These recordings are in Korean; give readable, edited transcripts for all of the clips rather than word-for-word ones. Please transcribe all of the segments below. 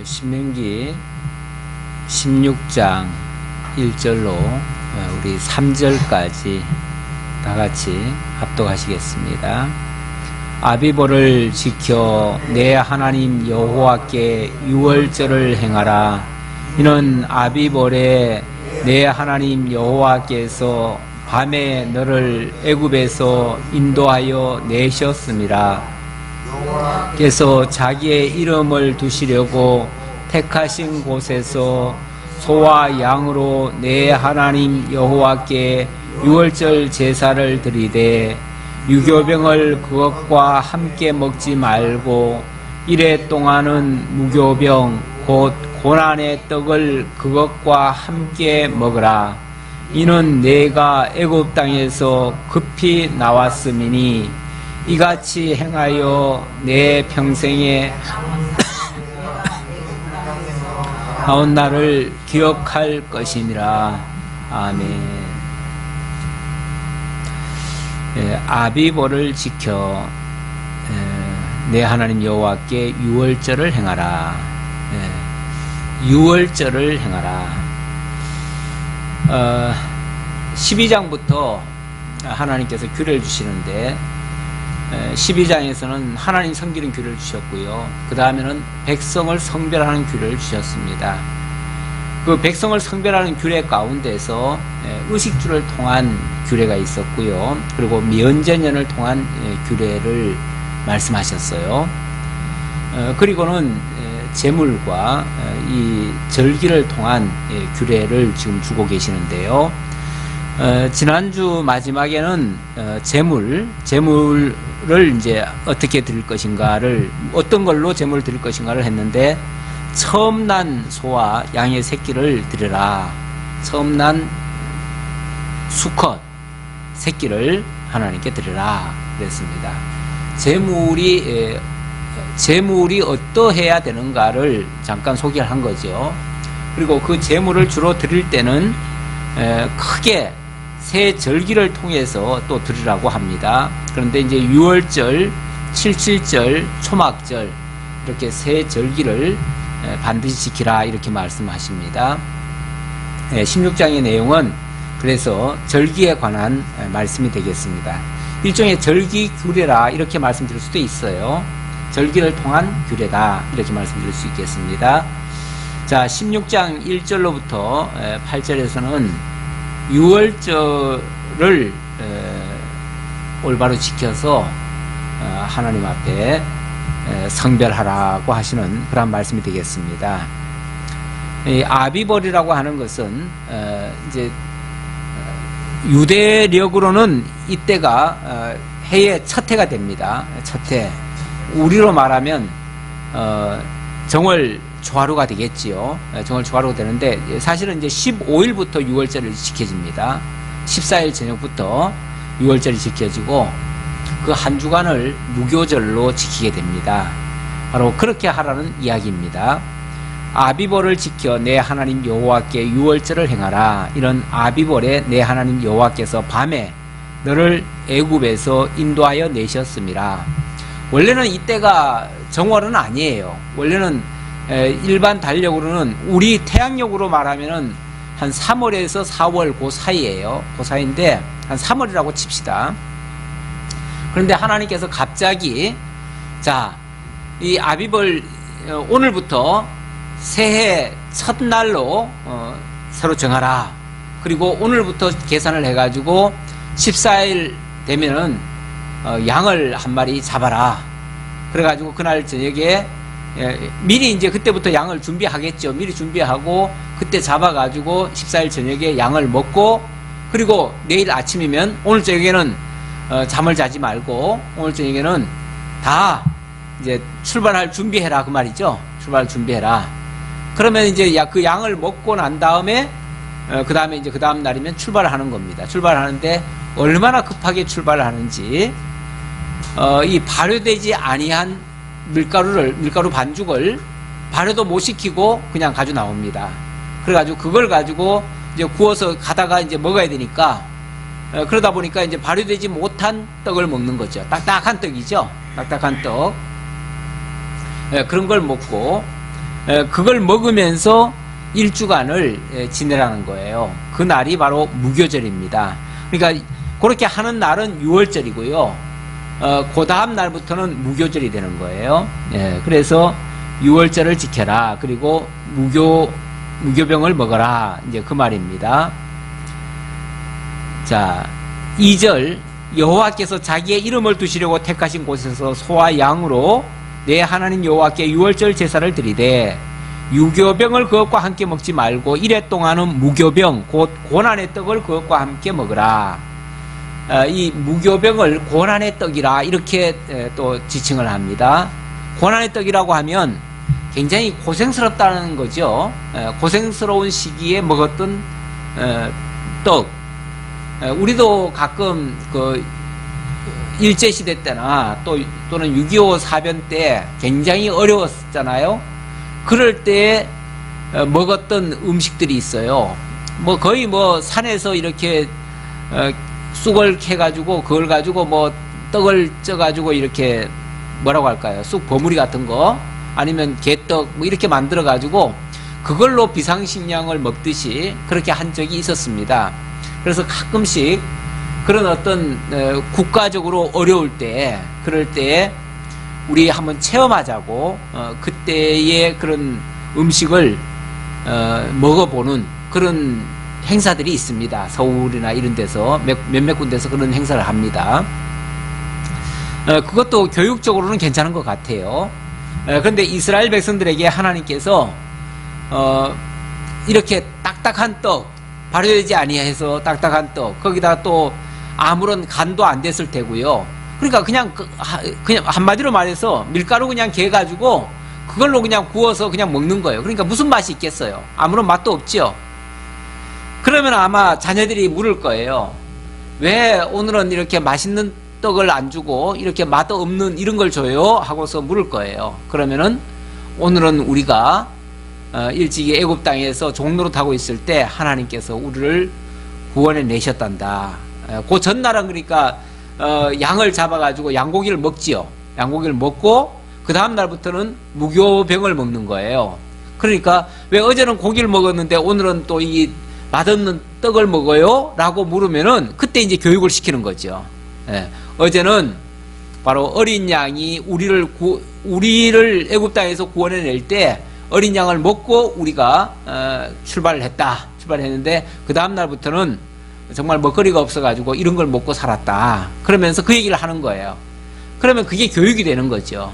신명기 16장 1절로 우리 3절까지 다 같이 합독하시겠습니다. 아비보를 지켜 내 하나님 여호와께 유월절을 행하라. 이는 아비볼에 내 하나님 여호와께서 밤에 너를 애굽에서 인도하여 내셨음이라. 께서 자기의 이름을 두시려고 택하신 곳에서 소와 양으로 내 하나님 여호와께 유월절 제사를 드리되 유교병을 그것과 함께 먹지 말고 이래 동안은 무교병 곧 고난의 떡을 그것과 함께 먹으라. 이는 내가 애굽 땅에서 급히 나왔음이니 이같이 행하여 내 평생에 나온 날을 기억할 것이니라. 아멘. 아비보를 지켜 내 하나님 여호와께 유월절을 행하라. 유월절을 행하라. 12장부터 하나님께서 규례를 주시는데 12장에서는 하나님 섬기는 규례를 주셨고요. 그 다음에는 백성을 성별하는 규례를 주셨습니다. 그 백성을 성별하는 규례 가운데서 의식주를 통한 규례가 있었고요. 그리고 면제년을 통한 규례를 말씀하셨어요. 그리고는 제물과 이 절기를 통한 규례를 지금 주고 계시는데요. 지난주 마지막에는 제물을 이제 어떻게 드릴 것인가를, 어떤 걸로 제물을 드릴 것인가를 했는데, 처음 난 소와 양의 새끼를 드리라. 처음 난 수컷 새끼를 하나님께 드리라 그랬습니다. 제물이 어떠해야 되는가를 잠깐 소개를 한 거죠. 그리고 그 제물을 주로 드릴 때는 크게 세 절기를 통해서 또 드리라고 합니다. 그런데 이제 유월절, 칠칠절, 초막절 이렇게 세 절기를 반드시 지키라 이렇게 말씀하십니다. 16장의 내용은 그래서 절기에 관한 말씀이 되겠습니다. 일종의 절기 규례라 이렇게 말씀드릴 수도 있어요. 절기를 통한 규례다 이렇게 말씀드릴 수 있겠습니다. 자, 16장 1절로부터 8절에서는 유월절을 올바로 지켜서 하나님 앞에 성별하라고 하시는 그런 말씀이 되겠습니다. 이 아비볼이라고 하는 것은 이제 유대력으로는 이때가 해의 첫 해가 됩니다. 첫 해. 우리로 말하면 정월 초하루가 되겠지요. 정월 초하루가 되는데 사실은 이제 15일부터 6월절이 지켜집니다. 14일 저녁부터 6월절이 지켜지고 그 한 주간을 무교절로 지키게 됩니다. 바로 그렇게 하라는 이야기입니다. 아비볼을 지켜 내 하나님 여호와께 6월절을 행하라. 이런 아비볼에 내 하나님 여호와께서 밤에 너를 애굽에서 인도하여 내셨음이라. 원래는 이때가 정월은 아니에요. 원래는 일반 달력으로는 우리 태양력으로 말하면은 한 3월에서 4월 그 사이에요. 그 사이인데 한 3월이라고 칩시다. 그런데 하나님께서 갑자기 자, 이 아비볼 오늘부터 새해 첫날로 새로 정하라. 그리고 오늘부터 계산을 해가지고 14일 되면은 양을 한 마리 잡아라. 그래가지고 그날 저녁에 미리 이제 그때부터 양을 준비하겠죠. 미리 준비하고 그때 잡아가지고 14일 저녁에 양을 먹고, 그리고 내일 아침이면 오늘 저녁에는 잠을 자지 말고 오늘 저녁에는 다 이제 출발할 준비해라 그 말이죠. 출발 준비해라. 그러면 이제 그 양을 먹고 난 다음에 그 다음에 이제 그 다음 날이면 출발을 하는 겁니다. 출발하는데 얼마나 급하게 출발을 하는지 이 발효되지 아니한 밀가루 반죽을 발효도 못 시키고 그냥 가지고 나옵니다. 그래가지고 그걸 가지고 이제 구워서 가다가 이제 먹어야 되니까 그러다 보니까 이제 발효되지 못한 떡을 먹는 거죠. 딱딱한 떡이죠. 딱딱한 떡. 그런 걸 먹고 그걸 먹으면서 일주간을 지내라는 거예요. 그 날이 바로 무교절입니다. 그러니까 그렇게 하는 날은 6월절이고요. 그 다음 날부터는 무교절이 되는 거예요. 그래서 6월절을 지켜라. 그리고 무교병을 먹어라. 이제 그 말입니다. 자, 2절. 여호와께서 자기의 이름을 두시려고 택하신 곳에서 소와 양으로 내 하나님 여호와께 6월절 제사를 드리되 유교병을 그것과 함께 먹지 말고 이래 동안은 무교병 곧 고난의 떡을 그것과 함께 먹으라. 이 무교병을 고난의 떡이라 이렇게 또 지칭을 합니다. 고난의 떡이라고 하면 굉장히 고생스럽다는 거죠. 고생스러운 시기에 먹었던 떡. 우리도 가끔 그 일제시대 때나 또는 6.25 사변 때 굉장히 어려웠잖아요. 그럴 때 먹었던 음식들이 있어요. 뭐 거의 뭐 산에서 이렇게 쑥을 캐가지고 그걸 가지고 뭐 떡을 쪄가지고 이렇게 뭐라고 할까요? 쑥 버무리 같은 거 아니면 개떡 뭐 이렇게 만들어가지고 그걸로 비상식량을 먹듯이 그렇게 한 적이 있었습니다. 그래서 가끔씩 그런 어떤 국가적으로 어려울 때 그럴 때 우리 한번 체험하자고 그때의 그런 음식을 먹어보는 그런 행사들이 있습니다. 서울이나 이런 데서 몇몇 군데서 그런 행사를 합니다. 그것도 교육적으로는 괜찮은 것 같아요. 그런데 이스라엘 백성들에게 하나님께서 이렇게 딱딱한 떡, 발효되지 아니해서 딱딱한 떡, 거기다가 또 아무런 간도 안 됐을 테고요. 그러니까 그냥 한마디로 말해서 밀가루 그냥 개가지고 그걸로 그냥 구워서 그냥 먹는 거예요. 그러니까 무슨 맛이 있겠어요? 아무런 맛도 없죠. 그러면 아마 자녀들이 물을 거예요. 왜 오늘은 이렇게 맛있는 떡을 안 주고 이렇게 맛 없는 이런 걸 줘요? 하고서 물을 거예요. 그러면은 오늘은 우리가 일찍이 애굽 땅에서 종노릇하고 있을 때 하나님께서 우리를 구원해 내셨단다. 그 전날은 그러니까 양을 잡아가지고 양고기를 먹지요. 양고기를 먹고 그 다음 날부터는 무교병을 먹는 거예요. 그러니까 왜 어제는 고기를 먹었는데 오늘은 또 이 맛없는 떡을 먹어요? 라고 물으면은 그때 이제 교육을 시키는 거죠. 어제는 바로 어린 양이 우리를 애굽 땅에서 구원해 낼 때 어린 양을 먹고 우리가 출발했는데 그 다음 날부터는 정말 먹거리가 없어가지고 이런 걸 먹고 살았다. 그러면서 그 얘기를 하는 거예요. 그러면 그게 교육이 되는 거죠.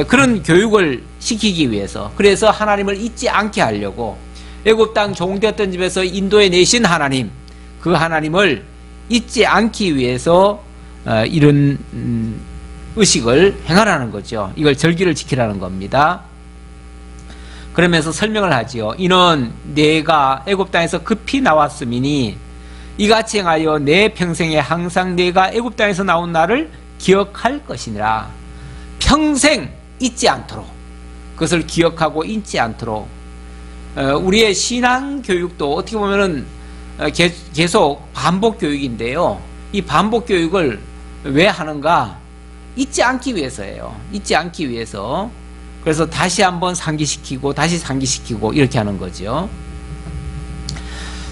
그런 교육을 시키기 위해서, 그래서 하나님을 잊지 않게 하려고 애굽 땅 종되었던 집에서 인도해 내신 하나님, 그 하나님을 잊지 않기 위해서 이런 의식을 행하라는 거죠. 이걸 절기를 지키라는 겁니다. 그러면서 설명을 하지요. 이는 내가 애굽 땅에서 급히 나왔음이니 이같이 행하여 내 평생에 항상 내가 애굽 땅에서 나온 날을 기억할 것이니라. 평생 잊지 않도록, 그것을 기억하고 잊지 않도록. 우리의 신앙 교육도 어떻게 보면은 계속 반복 교육인데요. 이 반복 교육을 왜 하는가? 잊지 않기 위해서예요. 잊지 않기 위해서. 그래서 다시 한번 상기시키고 다시 상기시키고 이렇게 하는 거죠.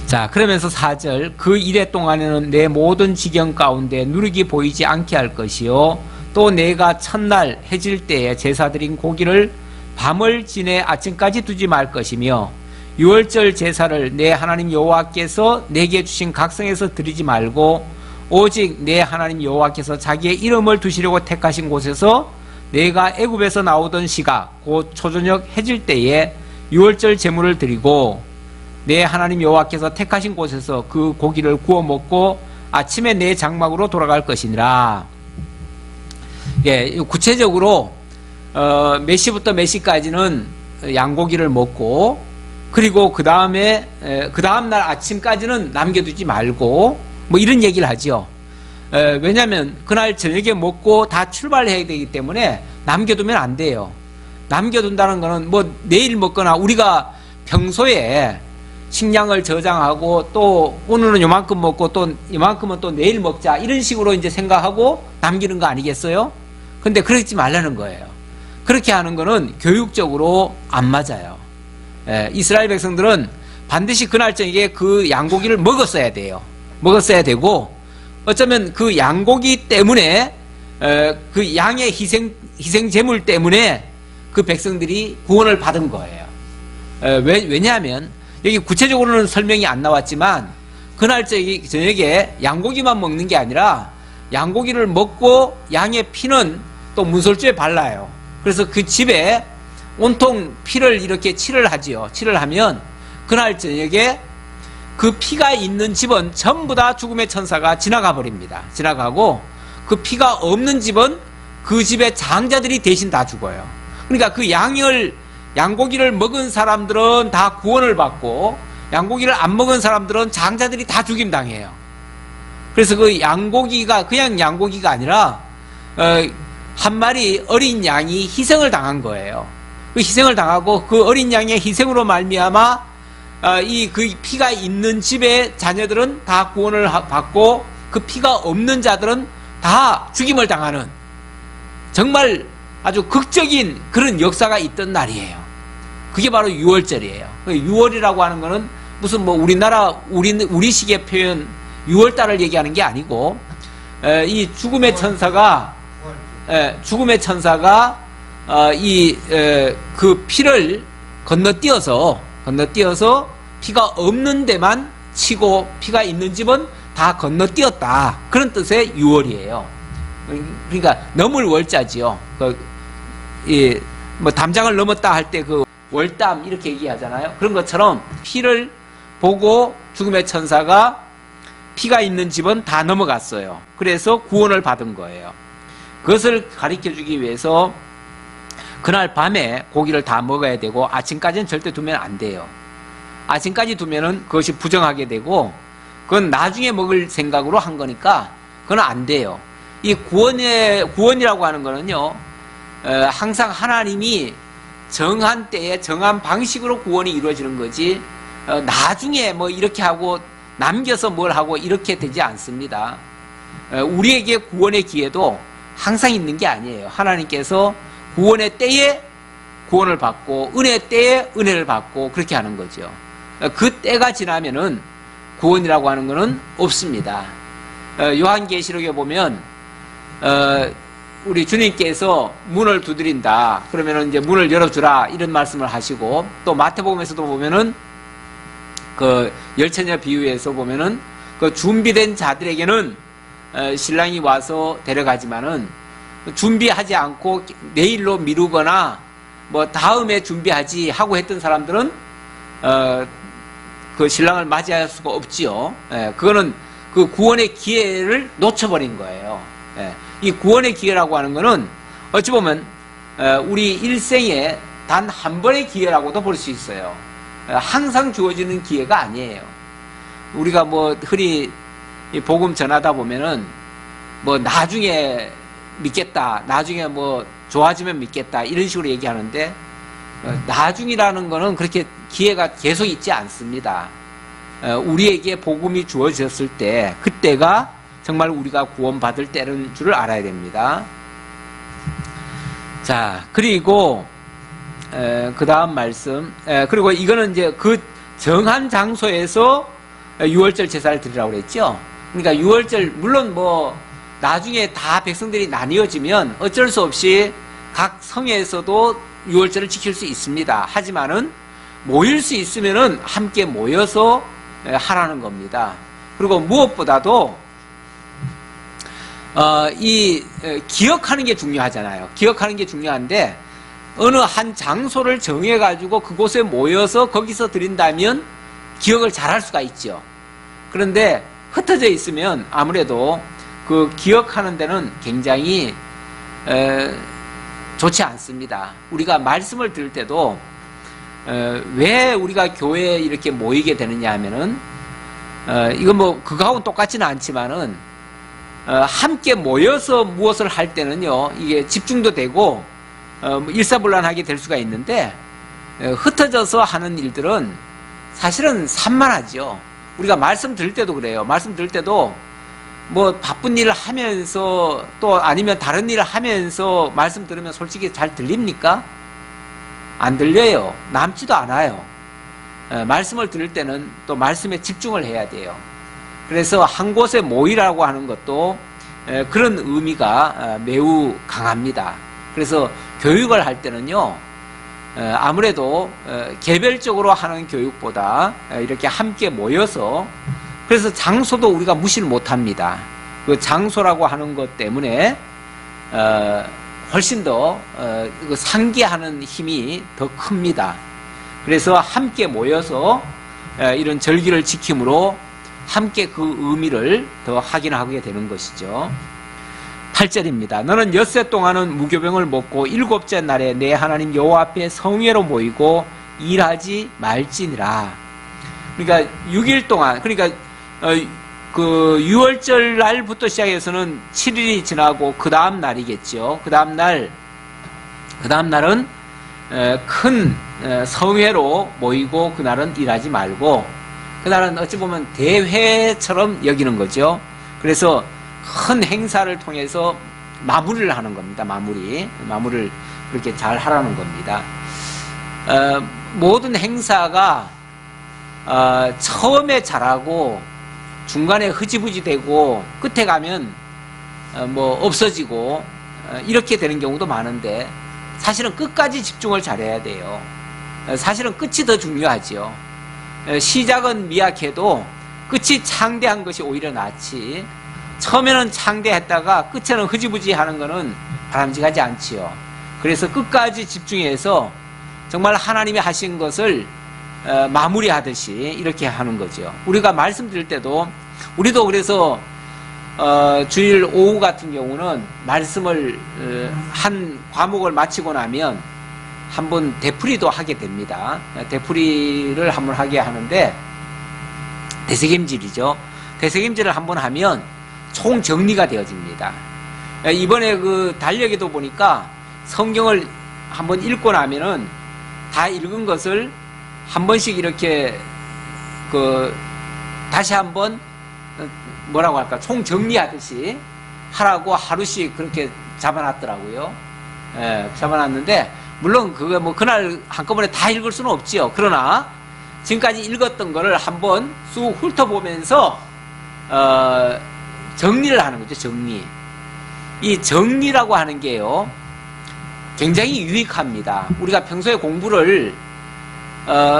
자, 그러면서 4절, 그 이래 동안에는 내 모든 지경 가운데 누룩이 보이지 않게 할 것이요 또 내가 첫날 해질 때에 제사드린 고기를 밤을 지내 아침까지 두지 말 것이며 6월절 제사를 내 하나님 여호와께서 내게 주신 각성에서 드리지 말고 오직 내 하나님 여호와께서 자기의 이름을 두시려고 택하신 곳에서 내가 애굽에서 나오던 시각 곧 초저녁 해질 때에 6월절 제물을 드리고 내 하나님 여호와께서 택하신 곳에서 그 고기를 구워 먹고 아침에 내 장막으로 돌아갈 것이니라. 예, 구체적으로 몇 시부터 몇 시까지는 양고기를 먹고 그리고 그 다음 날 아침까지는 남겨두지 말고 뭐 이런 얘기를 하죠. 왜냐하면 그날 저녁에 먹고 다 출발해야 되기 때문에 남겨두면 안 돼요. 남겨둔다는 거는 뭐 내일 먹거나 우리가 평소에 식량을 저장하고 또 오늘은 요만큼 먹고 또 이만큼은 또 내일 먹자 이런 식으로 이제 생각하고 남기는 거 아니겠어요? 근데 그러지 말라는 거예요. 그렇게 하는 거는 교육적으로 안 맞아요. 이스라엘 백성들은 반드시 그날 저녁에 그 양고기를 먹었어야 돼요. 먹었어야 되고, 어쩌면 그 양고기 때문에 그 양의 희생 제물 때문에 그 백성들이 구원을 받은 거예요. 왜냐하면 여기 구체적으로는 설명이 안 나왔지만 그날 저녁에 양고기만 먹는 게 아니라 양고기를 먹고 양의 피는 또 문설주에 발라요. 그래서 그 집에 온통 피를 이렇게 칠을 하지요. 칠을 하면 그날 저녁에 그 피가 있는 집은 전부 다 죽음의 천사가 지나가 버립니다. 지나가고 그 피가 없는 집은 그 집의 장자들이 대신 다 죽어요. 그러니까 그 양고기를 먹은 사람들은 다 구원을 받고 양고기를 안 먹은 사람들은 장자들이 다 죽임당해요. 그래서 그 양고기가 그냥 양고기가 아니라 한 마리 어린 양이 희생을 당한 거예요. 그 희생을 당하고 그 어린 양의 희생으로 말미암아 그 피가 있는 집의 자녀들은 다 구원을 받고 그 피가 없는 자들은 다 죽임을 당하는 정말 아주 극적인 그런 역사가 있던 날이에요. 그게 바로 6월절이에요. 6월이라고 하는 거는 무슨 뭐 우리식의 표현 6월달을 얘기하는 게 아니고 이 죽음의 천사가 그 피를 건너뛰어서 피가 없는 데만 치고 피가 있는 집은 다 건너뛰었다. 그런 뜻의 6월이에요. 그러니까 넘을 월자지요. 뭐 담장을 넘었다 할 때 그 월담 이렇게 얘기하잖아요. 그런 것처럼 피를 보고 죽음의 천사가 피가 있는 집은 다 넘어갔어요. 그래서 구원을 받은 거예요. 그것을 가르쳐 주기 위해서 그날 밤에 고기를 다 먹어야 되고 아침까지는 절대 두면 안 돼요. 아침까지 두면은 그것이 부정하게 되고 그건 나중에 먹을 생각으로 한 거니까 그건 안 돼요. 이 구원이라고 하는 거는요, 항상 하나님이 정한 때에 정한 방식으로 구원이 이루어지는 거지, 나중에 뭐 이렇게 하고 남겨서 뭘 하고 이렇게 되지 않습니다. 우리에게 구원의 기회도 항상 있는 게 아니에요. 하나님께서 구원의 때에 구원을 받고 은혜의 때에 은혜를 받고 그렇게 하는 거죠. 그 때가 지나면은 구원이라고 하는 거는 없습니다. 요한계시록에 보면 우리 주님께서 문을 두드린다. 그러면은 이제 문을 열어주라 이런 말씀을 하시고, 또 마태복음에서도 보면은 그 열처녀 비유에서 보면은 그 준비된 자들에게는 신랑이 와서 데려가지만은 준비하지 않고 내일로 미루거나 뭐 다음에 준비하지 하고 했던 사람들은 그 신랑을 맞이할 수가 없지요. 그거는 그 구원의 기회를 놓쳐버린 거예요. 이 구원의 기회라고 하는 거는 어찌 보면 우리 일생에 단 한 번의 기회라고도 볼 수 있어요. 항상 주어지는 기회가 아니에요. 우리가 뭐 흔히 복음 전하다 보면은 뭐 나중에 믿겠다, 나중에 뭐 좋아지면 믿겠다 이런 식으로 얘기하는데, 나중이라는 거는 그렇게 기회가 계속 있지 않습니다. 우리에게 복음이 주어졌을 때 그때가 정말 우리가 구원받을 때는 줄을 알아야 됩니다. 자, 그리고 그 다음 말씀, 그리고 이거는 이제 그 정한 장소에서 6월절 제사를 드리라고 그랬죠. 그러니까 6월절, 물론 뭐 나중에 다 백성들이 나뉘어지면 어쩔 수 없이 각 성에서도 6월절을 지킬 수 있습니다. 하지만은 모일 수 있으면은 함께 모여서 하라는 겁니다. 그리고 무엇보다도 기억하는 게 중요하잖아요. 기억하는 게 중요한데, 어느 한 장소를 정해가지고 그곳에 모여서 거기서 드린다면 기억을 잘 할 수가 있죠. 그런데 흩어져 있으면 아무래도 그 기억하는 데는 굉장히 좋지 않습니다. 우리가 말씀을 들을 때도 왜 우리가 교회에 이렇게 모이게 되느냐 하면은, 이건 뭐 그거하고는 똑같지는 않지만은 함께 모여서 무엇을 할 때는요, 이게 집중도 되고 일사불란하게 될 수가 있는데, 흩어져서 하는 뭐 바쁜 일을 하면서 또 아니면 다른 일을 하면서 말씀 들으면 솔직히 잘 들립니까? 안 들려요. 남지도 않아요. 말씀을 들을 때는 또 말씀에 집중을 해야 돼요. 그래서 한 곳에 모이라고 하는 것도 그런 의미가 매우 강합니다. 그래서 교육을 할 때는요, 아무래도 개별적으로 하는 교육보다 이렇게 함께 모여서, 그래서 장소도 우리가 무시를 못합니다. 그 장소라고 하는 것 때문에 훨씬 더 상기하는 힘이 더 큽니다. 그래서 함께 모여서 이런 절기를 지킴으로 함께 그 의미를 더 확인하게 되는 것이죠. 8절입니다. 너는 엿새 동안은 무교병을 먹고 일곱째 날에 내 하나님 여호와 앞에 성회로 모이고 일하지 말지니라. 그러니까 6일 동안, 그러니까 그 6월절 날부터 시작해서는 7일이 지나고 그 다음 날이겠죠. 그 다음 날은 큰 성회로 모이고 그날은 일하지 말고, 그날은 어찌 보면 대회처럼 여기는 거죠. 그래서 큰 행사를 통해서 마무리를 하는 겁니다. 마무리를 그렇게 잘 하라는 겁니다. 모든 행사가 처음에 잘하고 중간에 흐지부지 되고 끝에 가면 뭐 없어지고 이렇게 되는 경우도 많은데, 사실은 끝까지 집중을 잘해야 돼요. 사실은 끝이 더 중요하지요. 시작은 미약해도 끝이 창대한 것이 오히려 낫지, 처음에는 창대했다가 끝에는 흐지부지 하는 것은 바람직하지 않지요. 그래서 끝까지 집중해서 정말 하나님이 하신 것을 마무리하듯이 이렇게 하는 거죠. 우리가 말씀드릴 때도, 우리도 그래서 주일 오후 같은 경우는 말씀을 한 과목을 마치고 나면 한번 되풀이도 하게 됩니다. 되풀이를 한번 하게 하는데, 되새김질이죠. 되새김질을 한번 하면 총 정리가 되어집니다. 이번에 그 달력에도 보니까 성경을 한번 읽고 나면은 다 읽은 것을 한 번씩 이렇게 다시 한번 뭐라고 할까, 총 정리하듯이 하라고 하루씩 그렇게 잡아놨더라고요. 잡아놨는데, 물론 그거 뭐 그날 한꺼번에 다 읽을 수는 없지요. 그러나 지금까지 읽었던 거를 한번 쑥 훑어보면서 정리를 하는 거죠. 정리. 이 정리라고 하는 게요, 굉장히 유익합니다. 우리가 평소에 공부를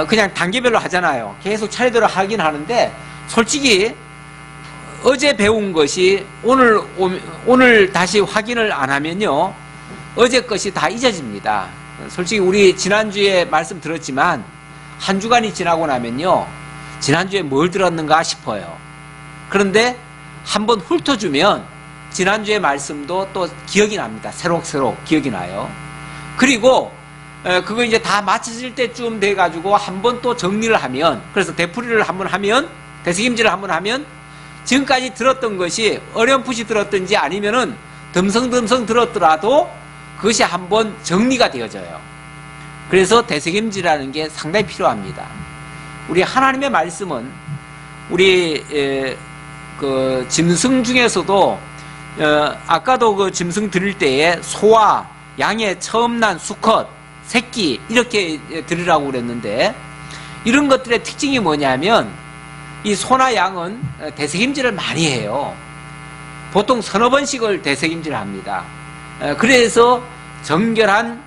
그냥 단계별로 하잖아요. 계속 차례대로 하긴 하는데, 솔직히 어제 배운 것이 오늘 다시 확인을 안 하면요, 어제 것이 다 잊어집니다. 솔직히 우리 지난주에 말씀 들었지만 한 주간이 지나고 나면요, 지난주에 뭘 들었는가 싶어요. 그런데 한번 훑어주면 지난주의 말씀도 또 기억이 납니다. 새록새록 기억이 나요. 그리고 그거 이제 다 맞춰질 때쯤 돼가지고 한번 또 정리를 하면, 그래서 되풀이를 한번 하면, 되새김질을 한번 하면 지금까지 들었던 것이 어렴풋이 들었든지 아니면은 듬성듬성 들었더라도 그것이 한번 정리가 되어져요. 그래서 되새김질이라는 게 상당히 필요합니다. 우리 하나님의 말씀은 우리 그 짐승 중에서도 아까도 그 짐승 드릴 때에 소와 양의 처음 난 수컷, 새끼 이렇게 드리라고 그랬는데, 이런 것들의 특징이 뭐냐면 이 소나 양은 되새김질을 많이 해요. 보통 서너 번씩을 되새김질을 합니다. 그래서 정결한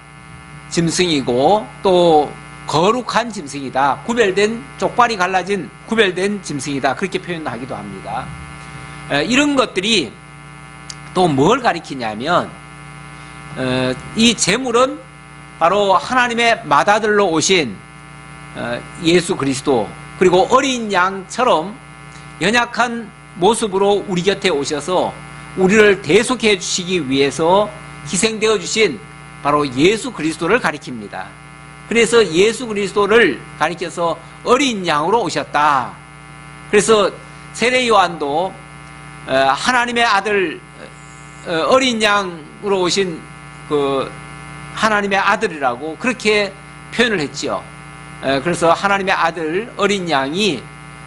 짐승이고 또 거룩한 짐승이다, 구별된, 쪽발이 갈라진 구별된 짐승이다, 그렇게 표현하기도 합니다. 이런 것들이 또 뭘 가리키냐면, 이 제물은 바로 하나님의 맏아들로 오신 예수 그리스도, 그리고 어린 양처럼 연약한 모습으로 우리 곁에 오셔서 우리를 대속해 주시기 위해서 희생되어 주신 바로 예수 그리스도를 가리킵니다. 그래서 예수 그리스도를 가리켜서 어린 양으로 오셨다. 그래서 세례 요한도 하나님의 아들, 어린 양으로 오신 그 하나님의 아들이라고 그렇게 표현을 했지요. 그래서 하나님의 아들 어린 양이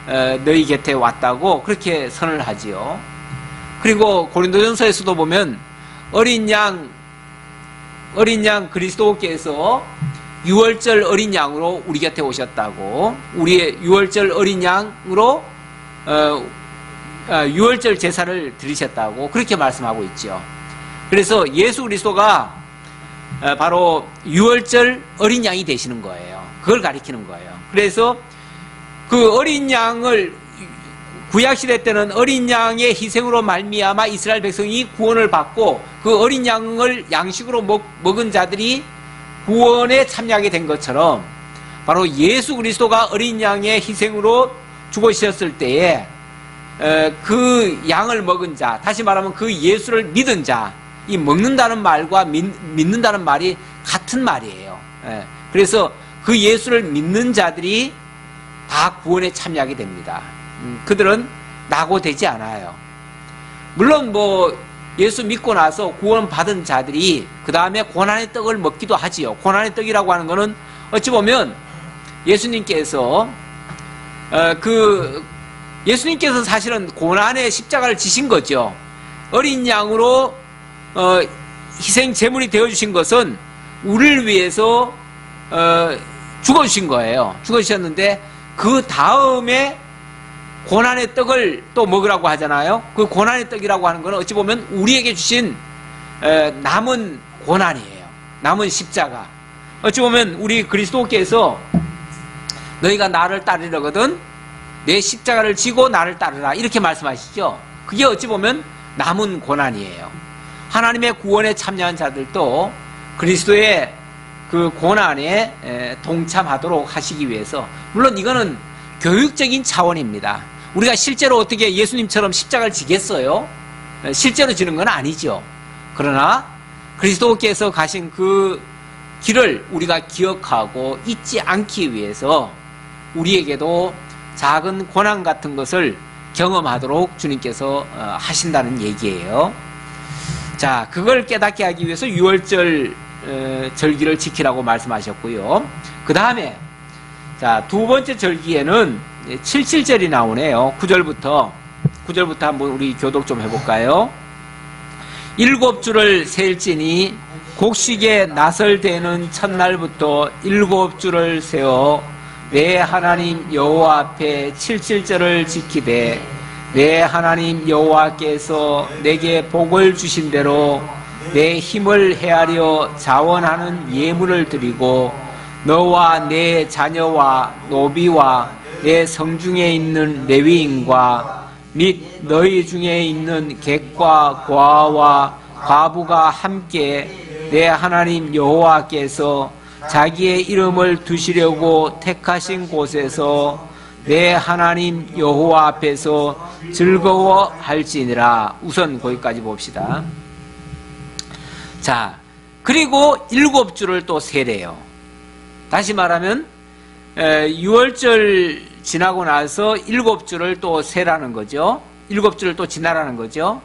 너희 곁에 왔다고 그렇게 선을 하지요. 그리고 고린도전서에서도 보면 어린 양 그리스도께서 유월절 어린 양으로 우리 곁에 오셨다고, 우리의 유월절 어린 양으로 유월절 제사를 드리셨다고 그렇게 말씀하고 있죠. 그래서 예수 그리스도가 바로 유월절 어린 양이 되시는 거예요. 그걸 가리키는 거예요. 그래서 그 어린 양을, 구약시대 때는 어린 양의 희생으로 말미암아 이스라엘 백성이 구원을 받고 그 어린 양을 양식으로 먹은 자들이 구원에 참여하게 된 것처럼 바로 예수 그리스도가 어린 양의 희생으로 죽으셨을 때에 그 양을 먹은 자, 다시 말하면 그 예수를 믿은 자, 이 먹는다는 말과 믿는다는 말이 같은 말이에요. 그래서 그 예수를 믿는 자들이 다 구원에 참여하게 됩니다. 그들은 낙오되지 않아요. 물론 예수 믿고 나서 구원 받은 자들이 그 다음에 고난의 떡을 먹기도 하지요. 고난의 떡이라고 하는 것은 어찌 보면 예수님께서 예수님께서 사실은 고난의 십자가를 지신 거죠. 어린 양으로 희생 제물이 되어주신 것은 우리를 위해서 죽어주신 거예요. 죽어주셨는데 그 다음에 고난의 떡을 또 먹으라고 하잖아요. 그 고난의 떡이라고 하는 것은 어찌 보면 우리에게 주신 남은 고난이에요. 남은 십자가. 어찌 보면 우리 그리스도께서 너희가 나를 따르려거든 내 십자가를 지고 나를 따르라 이렇게 말씀하시죠. 그게 어찌 보면 남은 고난이에요. 하나님의 구원에 참여한 자들도 그리스도의 그 고난에 동참하도록 하시기 위해서, 물론 이거는 교육적인 차원입니다. 우리가 실제로 어떻게 예수님처럼 십자가를 지겠어요? 실제로 지는 건 아니죠. 그러나 그리스도께서 가신 그 길을 우리가 기억하고 잊지 않기 위해서 우리에게도 작은 고난 같은 것을 경험하도록 주님께서 하신다는 얘기예요. 자, 그걸 깨닫게 하기 위해서 유월절 절기를 지키라고 말씀하셨고요. 그 다음에 자, 두 번째 절기에는 77절이 나오네요. 9절부터 한번 우리 교독 좀 해볼까요? 7주를 셀지니 곡식에 나설되는 첫날부터 7주를 세어 내 하나님 여호와 앞에 77절을 지키되 내 하나님 여호와께서 내게 복을 주신 대로 내 힘을 헤아려 자원하는 예물을 드리고 너와 내 자녀와 노비와 내 성중에 있는 레위인과 및 너희 중에 있는 객과 고아와 과부가 함께 내 하나님 여호와께서 자기의 이름을 두시려고 택하신 곳에서 내 하나님 여호와 앞에서 즐거워할지니라. 우선 거기까지 봅시다. 자, 그리고 7주를 또 세래요. 다시 말하면 6월절 지나고 나서 7주를 또 세라는 거죠. 7주를 또 지나라는 거죠.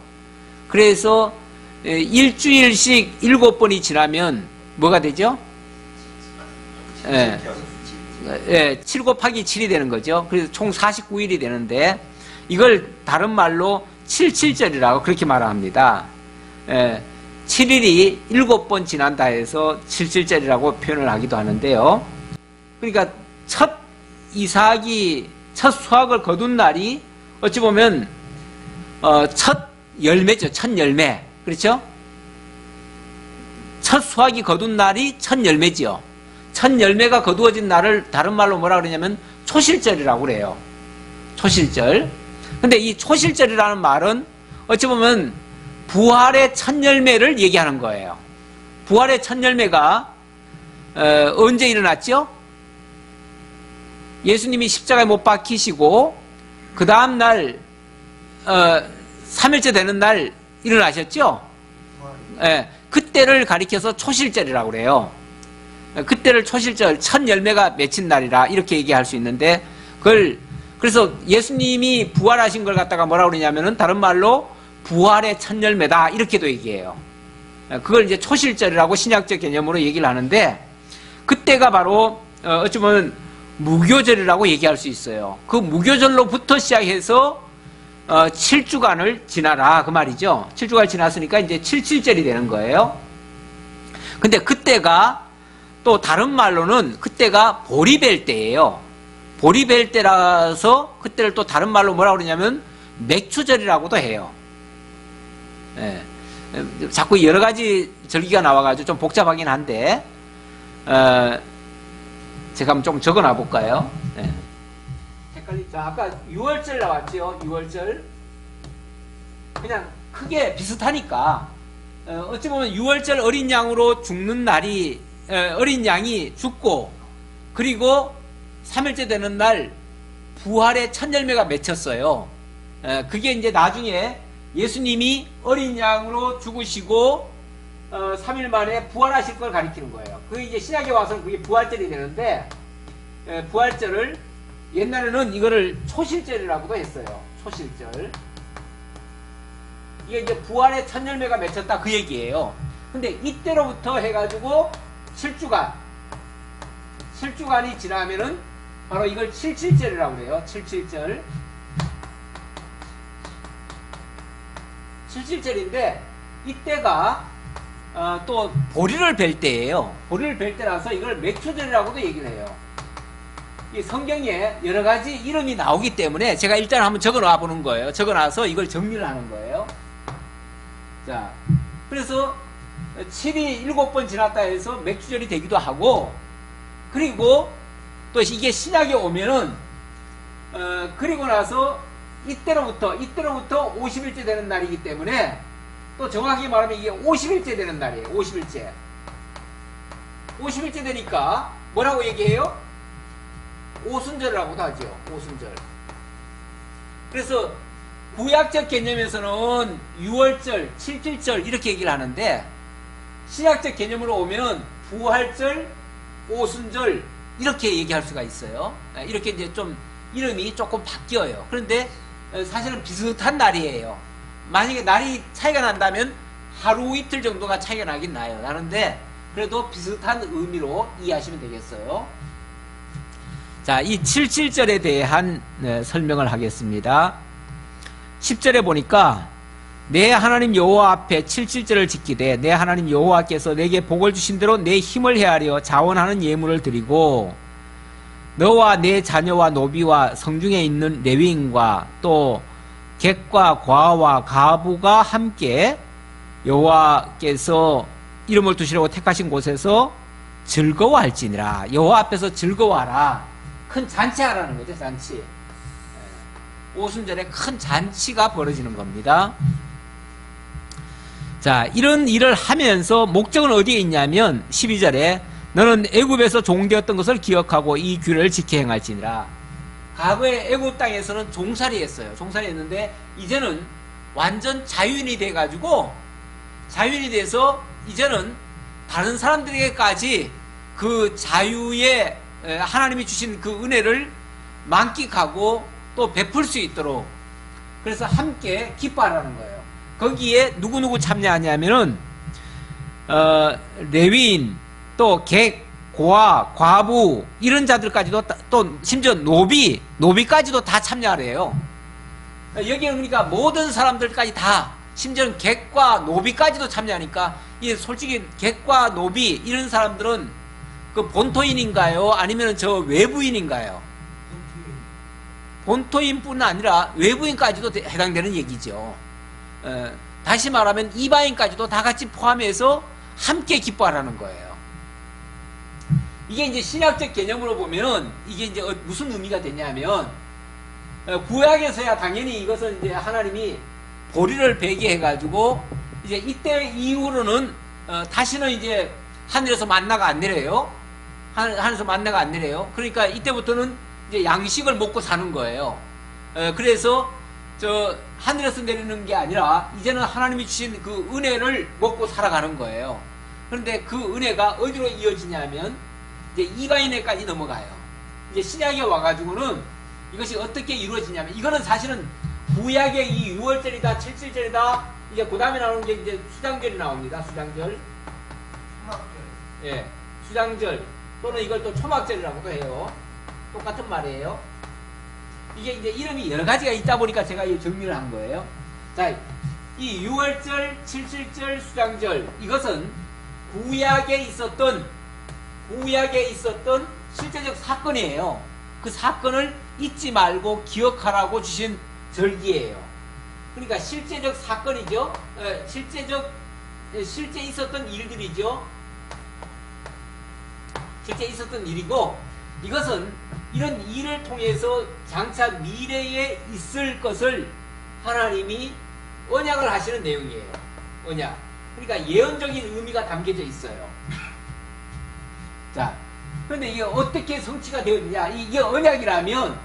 그래서 일주일씩 7번이 지나면 뭐가 되죠? 7 곱하기 7이 되는 거죠. 그래서 총 49일이 되는데 이걸 다른 말로 77절이라고 그렇게 말합니다. 7일이 7번 지난다 해서 77절이라고 표현을 하기도 하는데요. 그러니까 첫 이삭이 첫 수확을 거둔 날이 어찌 보면 첫 열매죠. 첫 열매. 그렇죠? 첫 수확이 거둔 날이 첫 열매지요. 첫 열매가 거두어진 날을 다른 말로 뭐라 그러냐면 초실절이라고 그래요. 초실절. 근데 이 초실절이라는 말은 어찌 보면 부활의 첫 열매를 얘기하는 거예요. 부활의 첫 열매가 언제 일어났죠? 예수님이 십자가에 못 박히시고 그 다음 날 3일째 되는 날 일어나셨죠? 그때를 가리켜서 초실절이라고 그래요. 그때를 초실절, 첫 열매가 맺힌 날이라 이렇게 얘기할 수 있는데 그래서 예수님이 부활하신 걸 갖다가 뭐라고 그러냐면은 다른 말로 부활의 첫 열매다 이렇게도 얘기해요. 그걸 이제 초실절이라고 신약적 개념으로 얘기를 하는데 그때가 바로 어찌 보면 무교절이라고 얘기할 수 있어요. 그 무교절로부터 시작해서 7주간을 지나라 그 말이죠. 7주간을 지났으니까 이제 77절이 되는 거예요. 근데 그때가 또 다른 말로는 그때가 보리 벨 때예요. 보리 벨 때라서 그때를 또 다른 말로 뭐라고 그러냐면 맥추절이라고도 해요. 예. 자꾸 여러 가지 절기가 나와가지고 좀 복잡하긴 한데 제가 한번 좀 적어놔 볼까요? 예. 헷갈리죠. 아까 6월절 나왔죠. 6월절 그냥 크게 비슷하니까 어찌 보면 6월절 어린 양으로 죽는 날이 어린 양이 죽고 그리고 3일째 되는 날 부활의 첫 열매가 맺혔어요. 그게 이제 나중에 예수님이 어린 양으로 죽으시고 3일 만에 부활하실 걸 가리키는 거예요. 그게 이제 신약에 와서는 그게 부활절이 되는데 부활절을 옛날에는 이거를 초실절이라고도 했어요. 초실절. 이게 이제 부활의 첫 열매가 맺혔다 그 얘기예요. 근데 이때로부터 해가지고 7주간이 지나면은 바로 이걸 77절이라고 그래요. 77절. 77절인데 이때가 또 보리를 벨 때예요. 보리를 벨 때라서 이걸 맥추절이라고도 얘기를 해요. 이 성경에 여러 가지 이름이 나오기 때문에 제가 일단 한번 적어 놔 보는 거예요. 적어 놔서 이걸 정리를 하는 거예요. 자, 그래서 7이 7번 지났다 해서 맥추절이 되기도 하고, 그리고 또 이게 신약에 오면은 그리고 나서 이때로부터 50일째 되는 날이기 때문에 또 정확히 말하면 이게 50일째 되는 날이에요. 50일째 되니까 뭐라고 얘기해요? 오순절이라고도 하죠. 오순절. 그래서 구약적 개념에서는 6월절, 77절 이렇게 얘기를 하는데 신약적 개념으로 오면 부활절, 오순절 이렇게 얘기할 수가 있어요. 이렇게 이제 좀 이름이 조금 바뀌어요. 그런데 사실은 비슷한 날이에요. 만약에 날이 차이가 난다면 하루 이틀 정도가 차이가 나긴 나요. 나는데 그래도 비슷한 의미로 이해하시면 되겠어요. 자, 이 77절에 대한 설명을 하겠습니다. 10절에 보니까 내 하나님 여호와 앞에 77절을 지키되 내 하나님 여호와께서 내게 복을 주신 대로 내 힘을 헤아려 자원하는 예물을 드리고 너와 내 자녀와 노비와 성중에 있는 레위인과 또 객과 과와 가부가 함께 여호와께서 이름을 두시려고 택하신 곳에서 즐거워할지니라. 여호와 앞에서 즐거워하라. 큰 잔치하라는 거죠. 잔치. 오순절에 큰 잔치가 벌어지는 겁니다. 자, 이런 일을 하면서 목적은 어디에 있냐면 12절에 너는 애굽에서 종되었던 것을 기억하고 이 규례를 지켜 행할지니라. 과거에 애굽 땅에서는 종살이 했어요. 종살이 했는데 이제는 완전 자유인이 돼가지고 자유인이 돼서 이제는 다른 사람들에게까지 그 자유의 하나님이 주신 그 은혜를 만끽하고 또 베풀 수 있도록 그래서 함께 기뻐하라는 거예요. 거기에 누구누구 참여하냐면은 레위인 또 객, 고아, 과부 이런 자들까지도 또 심지어 노비까지도 다 참여하래요. 여기는 그러니까 모든 사람들까지 다 심지어는 객과 노비까지도 참여하니까 이 솔직히 객과 노비 이런 사람들은 그 본토인인가요? 아니면 저 외부인인가요? 본토인뿐 아니라 외부인까지도 해당되는 얘기죠. 다시 말하면 이방인까지도 다 같이 포함해서 함께 기뻐하라는 거예요. 이게 이제 신약적 개념으로 보면은 이게 이제 무슨 의미가 되냐면 구약에서야 당연히 이것은 이제 하나님이 보리를 베게 해가지고 이제 이때 이후로는 다시는 이제 하늘에서 만나가 안 내려요. 하늘에서 만나가 안 내려요. 그러니까 이때부터는 이제 양식을 먹고 사는 거예요. 그래서 저 하늘에서 내리는 게 아니라 이제는 하나님이 주신 그 은혜를 먹고 살아가는 거예요. 그런데 그 은혜가 어디로 이어지냐면 이제 이방인에까지 넘어가요. 이제 신약에 와가지고는 이것이 어떻게 이루어지냐면 이거는 사실은 구약의 이 6월절이다 77절이다 이제 그 다음에 나오는 게 이제 수장절이 나옵니다. 수장절. 초막절. 예, 수장절 또는 이걸 또 초막절이라고도 해요. 똑같은 말이에요. 이게 이제 이름이 여러 가지가 있다 보니까 제가 이 정리를 한 거예요. 자, 이 6월절, 77절, 수장절, 이것은 구약에 있었던 실제적 사건이에요. 그 사건을 잊지 말고 기억하라고 주신 절기예요. 그러니까 실제적 사건이죠. 실제 있었던 일들이죠. 실제 있었던 일이고, 이것은 이런 일을 통해서 장차 미래에 있을 것을 하나님이 언약을 하시는 내용이에요. 언약. 그러니까 예언적인 의미가 담겨져 있어요. 자, 그런데 이게 어떻게 성취가 되었느냐? 이게 언약이라면,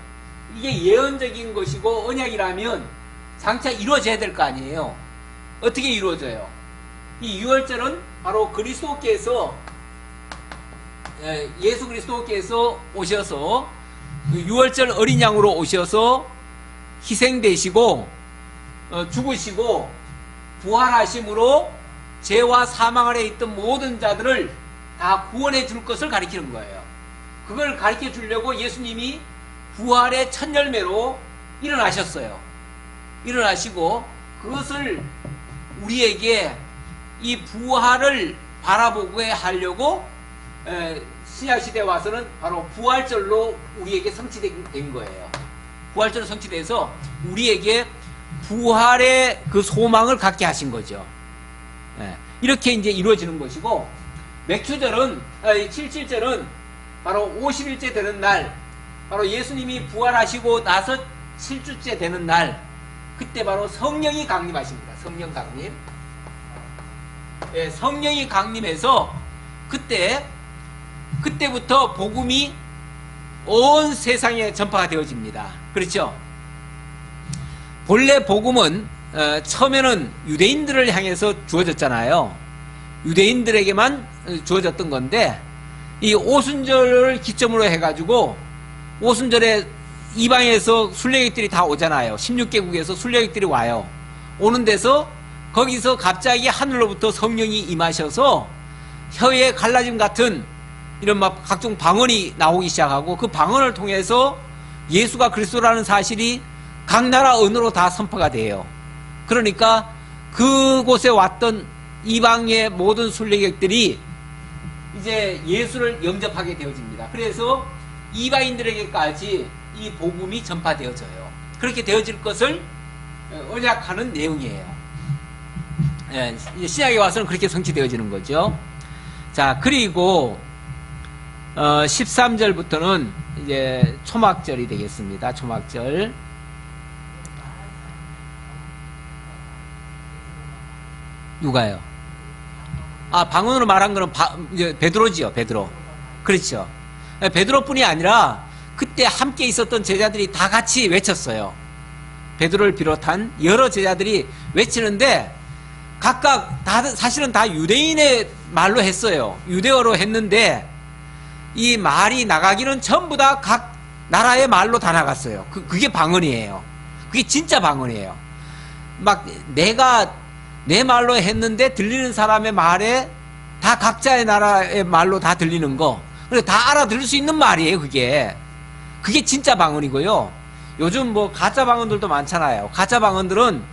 이게 예언적인 것이고 언약이라면 장차 이루어져야 될 거 아니에요. 어떻게 이루어져요? 이 6월절은 바로 그리스도께서, 예수 그리스도께서 오셔서 6월절 어린 양으로 오셔서 희생되시고 죽으시고 부활하심으로 죄와 사망 아래 있던 모든 자들을 다 구원해 줄 것을 가리키는 거예요. 그걸 가르쳐 주려고 예수님이 부활의 첫 열매로 일어나셨어요. 일어나시고 그것을 우리에게 이 부활을 바라보게 하려고 신약시대에 와서는 바로 부활절로 우리에게 성취된 거예요. 부활절로 성취돼서 우리에게 부활의 그 소망을 갖게 하신 거죠. 이렇게 이제 이루어지는 것이고, 맥추절은, 77절은 바로 50일째 되는 날, 바로 예수님이 부활하시고 나서 7주째 되는 날, 그때 바로 성령이 강림하십니다. 성령 강림. 성령이 강림해서 그때부터 복음이 온 세상에 전파가 되어집니다. 그렇죠? 본래 복음은 처음에는 유대인들을 향해서 주어졌잖아요. 유대인들에게만 주어졌던 건데, 이 오순절을 기점으로 해가지고 오순절에 이방에서 순례객들이 다 오잖아요. 16개국에서 순례객들이 와요. 오는 데서 거기서 갑자기 하늘로부터 성령이 임하셔서 혀에 갈라짐 같은 이런 막 각종 방언이 나오기 시작하고, 그 방언을 통해서 예수가 그리스도라는 사실이 각 나라 언어로 다 선포가 돼요. 그러니까 그곳에 왔던 이방의 모든 순례객들이 이제 예수를 영접하게 되어집니다. 그래서 이방인들에게까지 이 복음이 전파되어져요. 그렇게 되어질 것을 언약하는 내용이에요. 신약에 와서는 그렇게 성취되어지는 거죠. 자, 그리고 13절부터는 이제 초막절이 되겠습니다. 초막절. 누가요? 방언으로 말한 거는 베드로지요. 베드로. 그렇죠. 베드로뿐이 아니라 그때 함께 있었던 제자들이 다 같이 외쳤어요. 베드로를 비롯한 여러 제자들이 외치는데, 각각 사실은 다 유대인의 말로 했어요. 유대어로 했는데, 이 말이 나가기는 전부 다 각 나라의 말로 다 나갔어요. 그게 방언이에요. 그게 진짜 방언이에요. 막 내가 내 말로 했는데 들리는 사람의 말에 다 각자의 나라의 말로 다 들리는 거. 그래서 다 알아들을 수 있는 말이에요, 그게. 그게 진짜 방언이고요. 요즘 뭐 가짜 방언들도 많잖아요. 가짜 방언들은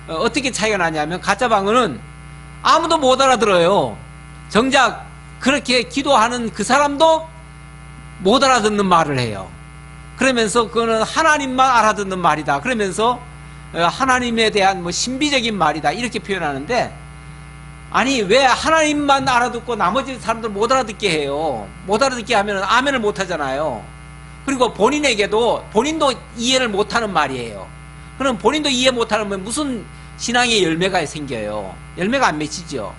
어떻게 차이가 나냐면, 가짜 방언은 아무도 못 알아들어요. 정작 그렇게 기도하는 그 사람도 못 알아듣는 말을 해요. 그러면서 그거는 하나님만 알아듣는 말이다. 그러면서 하나님에 대한 뭐 신비적인 말이다. 이렇게 표현하는데, 아니, 왜 하나님만 알아듣고 나머지 사람들 못 알아듣게 해요? 못 알아듣게 하면 아멘을 못 하잖아요. 그리고 본인도 이해를 못 하는 말이에요. 그럼 본인도 이해 못 하면 무슨 신앙의 열매가 생겨요? 열매가 안 맺히죠.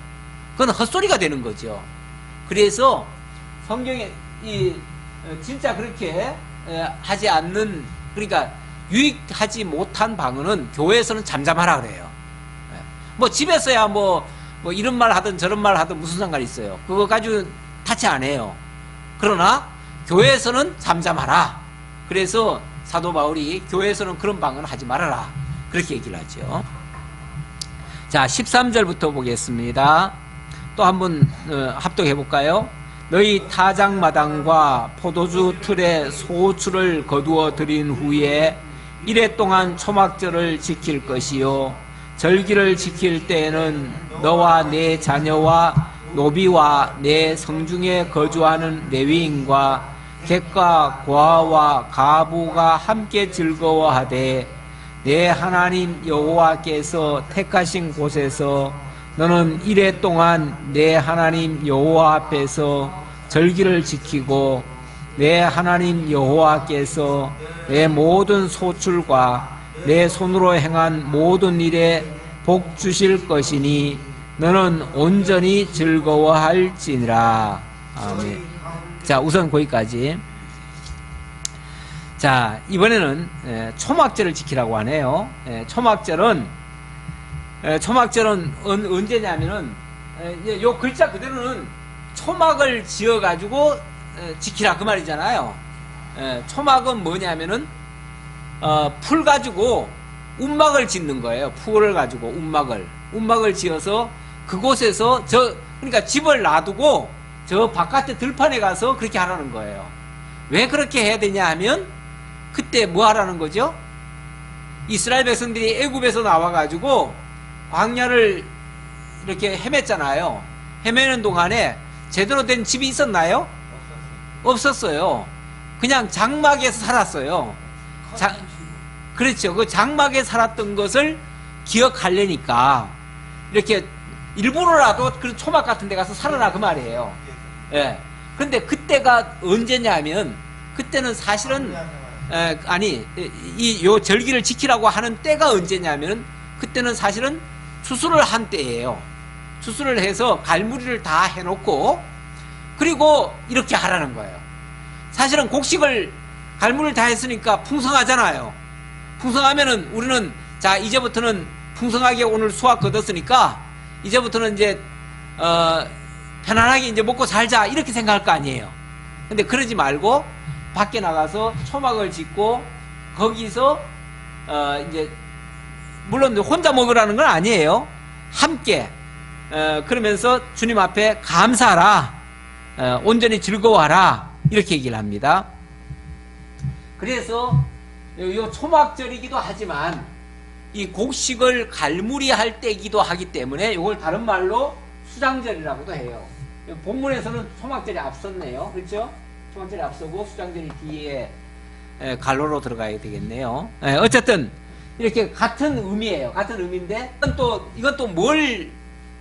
그건 헛소리가 되는 거죠. 그래서 성경에 진짜 그렇게 하지 않는, 그러니까 유익하지 못한 방언은 교회에서는 잠잠하라 그래요. 뭐 집에서야 뭐 이런 말 하든 저런 말 하든 무슨 상관이 있어요. 그거 가지고 타치 안 해요. 그러나 교회에서는 잠잠하라. 그래서 사도 바울이 교회에서는 그런 방언을 하지 말아라. 그렇게 얘기를 하죠. 자, 13절부터 보겠습니다. 또 한번 합독해 볼까요? 너희 타작마당과 포도주 틀에 소출을 거두어 들인 후에 이래 동안 초막절을 지킬 것이요 절기를 지킬 때에는 너와 내 자녀와 노비와 내 성중에 거주하는 레위인과 객과 고아와 가부가 함께 즐거워하되 내 하나님 여호와께서 택하신 곳에서 너는 이래 동안 내 하나님 여호와 앞에서 절기를 지키고 내 하나님 여호와께서 내 모든 소출과 내 손으로 행한 모든 일에 복 주실 것이니 너는 온전히 즐거워할지니라. 아멘. 자, 우선 거기까지. 자, 이번에는 초막절을 지키라고 하네요. 초막절은 언제냐면은 요 글자 그대로는 초막을 지어 가지고 지키라 그 말이잖아요. 초막은 뭐냐면은 풀 가지고 움막을 짓는 거예요. 풀을 가지고 움막을 지어서 그곳에서 그러니까 집을 놔두고 저 바깥에 들판에 가서 그렇게 하라는 거예요. 왜 그렇게 해야 되냐 하면 그때 뭐 하라는 거죠? 이스라엘 백성들이 애굽에서 나와가지고 광야를 이렇게 헤맸잖아요. 헤매는 동안에 제대로 된 집이 있었나요? 없었어요. 그냥 장막에서 살았어요. 그렇죠. 그 장막에 살았던 것을 기억하려니까 이렇게 일부러라도 그 초막 같은 데 가서 살아라 그 말이에요. 예. 근데 그때가 언제냐면 그때는 사실은 요 절기를 지키라고 하는 때가 언제냐면 그때는 사실은 추수를 한 때예요. 추수를 해서 갈무리를 다 해놓고 그리고 이렇게 하라는 거예요. 사실은 곡식을 갈무리를 다 했으니까 풍성하잖아요. 풍성하면은 우리는 자 이제부터는 풍성하게 오늘 수확 거뒀으니까 이제부터는 이제 편안하게 이제 먹고 살자 이렇게 생각할 거 아니에요. 근데 그러지 말고 밖에 나가서 초막을 짓고 거기서 이제 물론 혼자 먹으라는 건 아니에요. 함께 그러면서 주님 앞에 감사하라, 온전히 즐거워하라 이렇게 얘기를 합니다. 그래서 요 초막절이기도 하지만 이 곡식을 갈무리할 때이기도 하기 때문에 이걸 다른 말로 수장절이라고도 해요. 본문에서는 초막절이 앞섰네요. 그렇죠? 초막절이 앞서고 수장절이 뒤에 갈로로 들어가야 되겠네요. 어쨌든 이렇게 같은 의미예요. 같은 의미인데 이건 또 뭘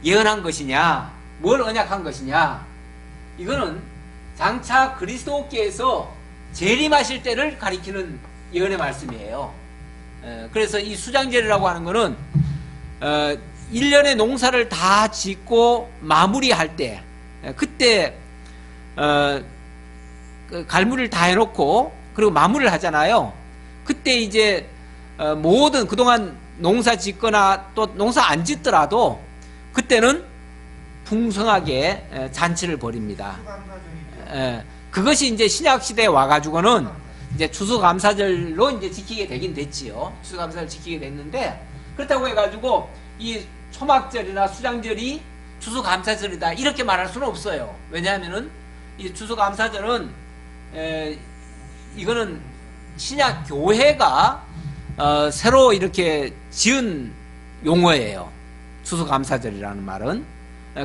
예언한 것이냐, 뭘 언약한 것이냐. 이거는 장차 그리스도께서 재림하실 때를 가리키는 예언의 말씀이에요. 그래서 이 수장절이라고 하는 거는 1년의 농사를 다 짓고 마무리할 때 그때 갈무리를 다 해놓고 그리고 마무리를 하잖아요. 그때 이제 모든 그동안 농사 짓거나 또 농사 안 짓더라도 그때는 풍성하게 잔치를 벌입니다. 그것이 이제 신약시대에 와가지고는 이제 추수감사절로 이제 지키게 되긴 됐지요. 추수감사절 지키게 됐는데 그렇다고 해가지고 이 초막절이나 수장절이 추수감사절이다 이렇게 말할 수는 없어요. 왜냐하면은 이 추수감사절은 이거는 신약 교회가 새로 이렇게 지은 용어예요. 추수감사절이라는 말은.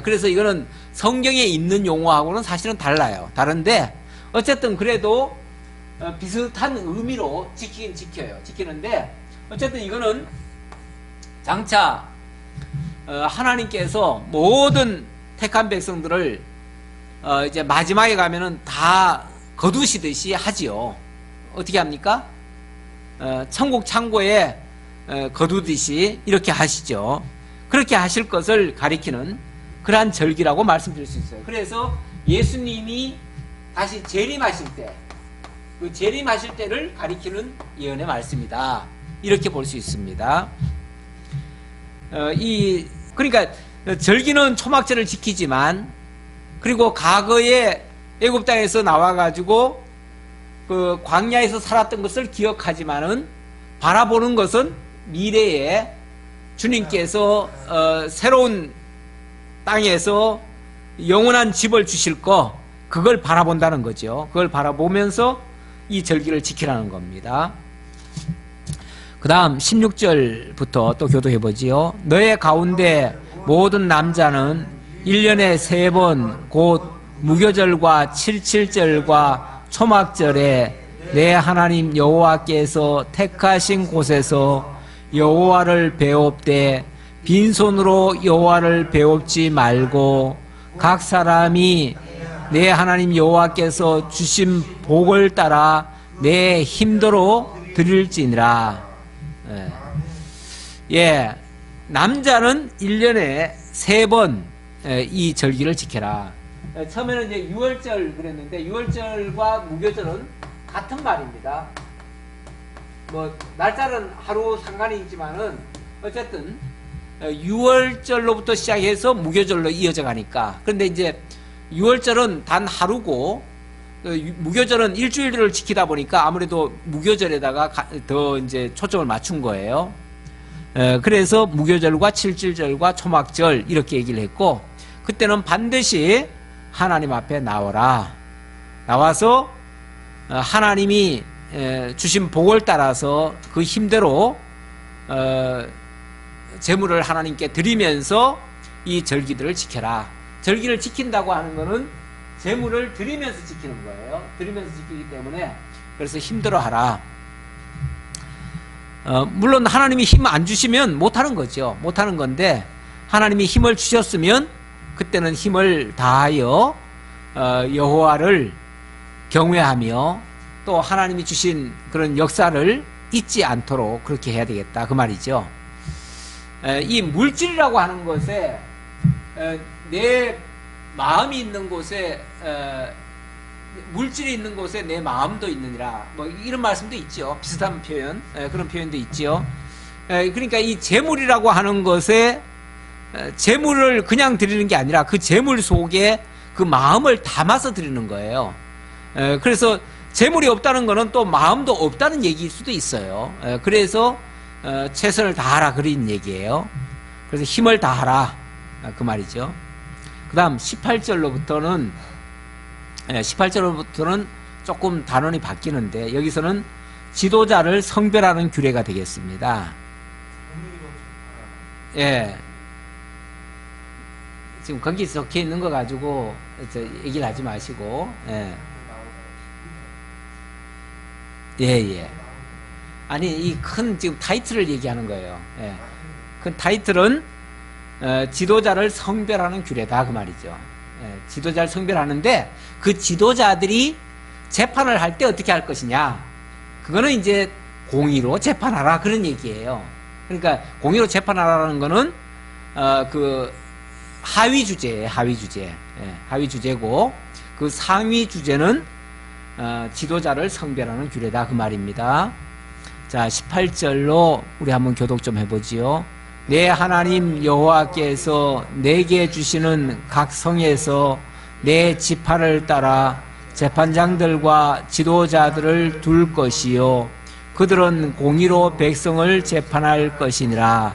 그래서 이거는 성경에 있는 용어하고는 사실은 달라요. 다른데 어쨌든 그래도 비슷한 의미로 지키긴 지켜요. 지키는데 어쨌든 이거는 장차 하나님께서 모든 택한 백성들을 이제 마지막에 가면은 다 거두시듯이 하지요. 어떻게 합니까? 천국 창고에 거두듯이 이렇게 하시죠. 그렇게 하실 것을 가리키는 그러한 절기라고 말씀드릴 수 있어요. 그래서 예수님이 다시 재림하실 때, 그 재림하실 때를 가리키는 예언의 말씀이다. 이렇게 볼 수 있습니다. 그러니까 절기는 초막절을 지키지만, 그리고 과거에 애굽 땅에서 나와가지고 그 광야에서 살았던 것을 기억하지만은 바라보는 것은 미래에 주님께서 새로운 땅에서 영원한 집을 주실 거, 그걸 바라본다는 거죠. 그걸 바라보면서 이 절기를 지키라는 겁니다. 그 다음 16절부터 또 교도해보지요. 너의 가운데 모든 남자는 1년에 3번 곧 무교절과 칠칠절과 초막절에 내 하나님 여호와께서 택하신 곳에서 여호와를 배웁되 빈손으로 여호와를 배웁지 말고 각 사람이 내 하나님 여호와께서 주신 복을 따라 내 힘대로 드릴지니라. 예, 남자는 1년에 3번 이 절기를 지켜라. 처음에는 이제 6월절 그랬는데 6월절과 무교절은 같은 말입니다. 뭐 날짜는 하루 상관이 있지만은 어쨌든 6월절로부터 시작해서 무교절로 이어져 가니까. 그런데 이제 6월절은 단 하루고 무교절은 일주일을 지키다 보니까 아무래도 무교절에다가 더 이제 초점을 맞춘 거예요. 그래서 무교절과 칠칠절과 초막절 이렇게 얘기를 했고, 그때는 반드시 하나님 앞에 나와라. 나와서 하나님이 주신 복을 따라서 그 힘대로 제물을 하나님께 드리면서 이 절기들을 지켜라. 절기를 지킨다고 하는 것은 제물을 드리면서 지키는 거예요. 드리면서 지키기 때문에 그래서 힘들어 하라. 물론 하나님이 힘 안 주시면 못하는 거죠. 못하는 건데 하나님이 힘을 주셨으면 그때는 힘을 다하여 여호와를 경외하며 또 하나님이 주신 그런 역사를 잊지 않도록 그렇게 해야 되겠다 그 말이죠. 이 물질이라고 하는 것에 내 마음이 있는 곳에 물질이 있는 곳에 내 마음도 있느니라, 뭐 이런 말씀도 있죠. 비슷한 표현, 그런 표현도 있죠. 그러니까 이 재물이라고 하는 것에 재물을 그냥 드리는 게 아니라 그 재물 속에 그 마음을 담아서 드리는 거예요. 그래서 재물이 없다는 거는 또 마음도 없다는 얘기일 수도 있어요. 그래서 최선을 다하라 그런 얘기예요. 그래서 힘을 다하라 그 말이죠. 그 다음 18절로부터는 조금 단원이 바뀌는데 여기서는 지도자를 성별하는 규례가 되겠습니다. 예. 지금 거기 적혀 있는 거 가지고 얘기를 하지 마시고, 예. 예. 아니, 이 큰 지금 타이틀을 얘기하는 거예요. 예. 그 타이틀은 지도자를 성별하는 규례다 그 말이죠. 예. 지도자를 성별하는데 그 지도자들이 재판을 할 때 어떻게 할 것이냐, 그거는 이제 공의로 재판하라 그런 얘기예요. 그러니까 공의로 재판하라는 거는 그 하위 주제예요. 하위 주제. 예. 하위 주제고 그 상위 주제는 지도자를 성별하는 규례다 그 말입니다. 자, 18절로 우리 한번 교독 좀 해보지요. 내 하나님 여호와께서 내게 주시는 각 성에서 내 지파를 따라 재판장들과 지도자들을 둘 것이요 그들은 공의로 백성을 재판할 것이니라.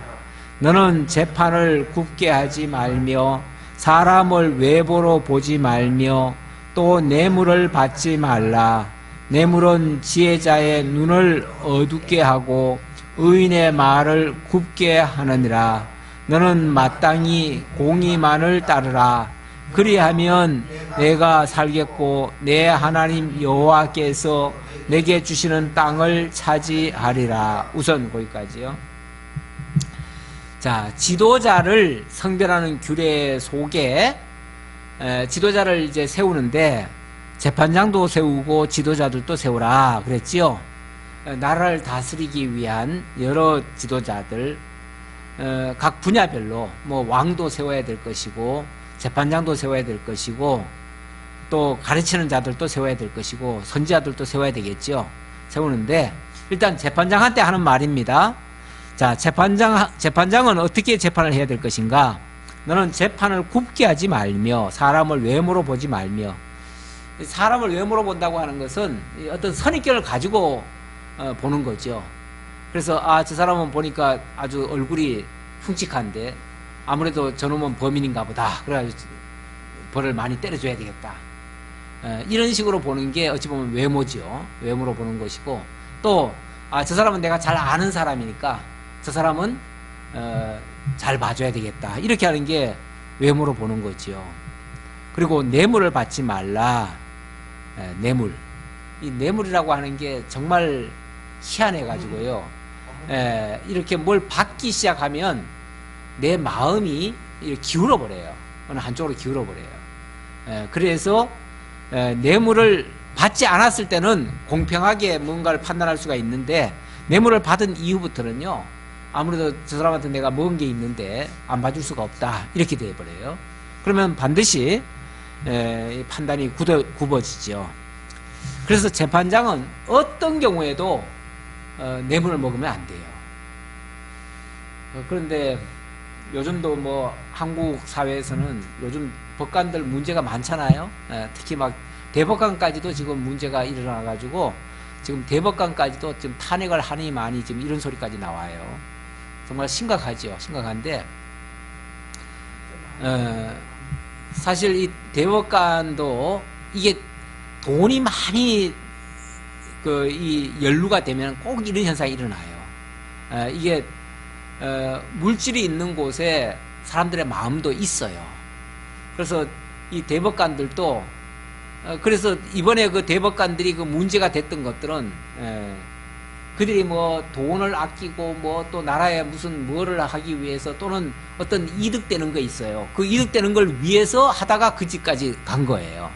너는 재판을 굽게 하지 말며 사람을 외모로 보지 말며 또 뇌물을 받지 말라. 뇌물은 지혜자의 눈을 어둡게 하고 의인의 말을 굽게 하느니라. 너는 마땅히 공의만을 따르라. 그리하면 내가 살겠고 내 하나님 여호와께서 내게 주시는 땅을 차지하리라. 우선 거기까지요. 자, 지도자를 성별하는 규례 속에 지도자를 이제 세우는데 재판장도 세우고 지도자들도 세우라 그랬지요. 나라를 다스리기 위한 여러 지도자들, 각 분야별로 뭐 왕도 세워야 될 것이고 재판장도 세워야 될 것이고 또 가르치는 자들도 세워야 될 것이고 선지자들도 세워야 되겠죠. 세우는데 일단 재판장한테 하는 말입니다. 자, 재판장은 어떻게 재판을 해야 될 것인가? 너는 재판을 굽게 하지 말며 사람을 외모로 보지 말며. 사람을 외모로 본다고 하는 것은 어떤 선입견을 가지고 보는 거죠. 그래서 저 사람은 보니까 아주 얼굴이 흉측한데 아무래도 저놈은 범인인가 보다. 그래가지고 벌을 많이 때려줘야 되겠다. 이런 식으로 보는 게 어찌 보면 외모죠. 외모로 보는 것이고, 또 저 사람은 내가 잘 아는 사람이니까 저 사람은 잘 봐줘야 되겠다, 이렇게 하는 게 외모로 보는 거죠. 그리고 뇌물을 받지 말라. 뇌물. 이 뇌물이라고 하는 게 정말 희한해 가지고요. 이렇게 뭘 받기 시작하면 내 마음이 이렇게 기울어 버려요. 어느 한쪽으로 기울어 버려요. 그래서 뇌물을 받지 않았을 때는 공평하게 뭔가를 판단할 수가 있는데, 뇌물을 받은 이후부터는요, 아무래도 저 사람한테 내가 먹은 게 있는데 안 봐줄 수가 없다, 이렇게 돼버려요. 그러면 반드시 판단이 굽어지죠. 그래서 재판장은 어떤 경우에도 뇌물을 먹으면 안 돼요. 그런데 요즘도 뭐 한국 사회에서는 요즘 법관들 문제가 많잖아요. 특히 막 대법관까지도 지금 문제가 일어나가지고 지금 대법관까지도 지금 탄핵을 하니 많이 지금 이런 소리까지 나와요. 정말 심각하죠. 심각한데, 사실 이 대법관도 이게 돈이 많이 이 연루가 되면 꼭 이런 현상이 일어나요. 이게 물질이 있는 곳에 사람들의 마음도 있어요. 그래서 이 대법관들도 그래서 이번에 그 대법관들이 그 문제가 됐던 것들은 그들이 뭐 돈을 아끼고 뭐 또 나라에 무슨 뭐를 하기 위해서 또는 어떤 이득되는 거 있어요. 그 이득되는 걸 위해서 하다가 그 집까지 간 거예요.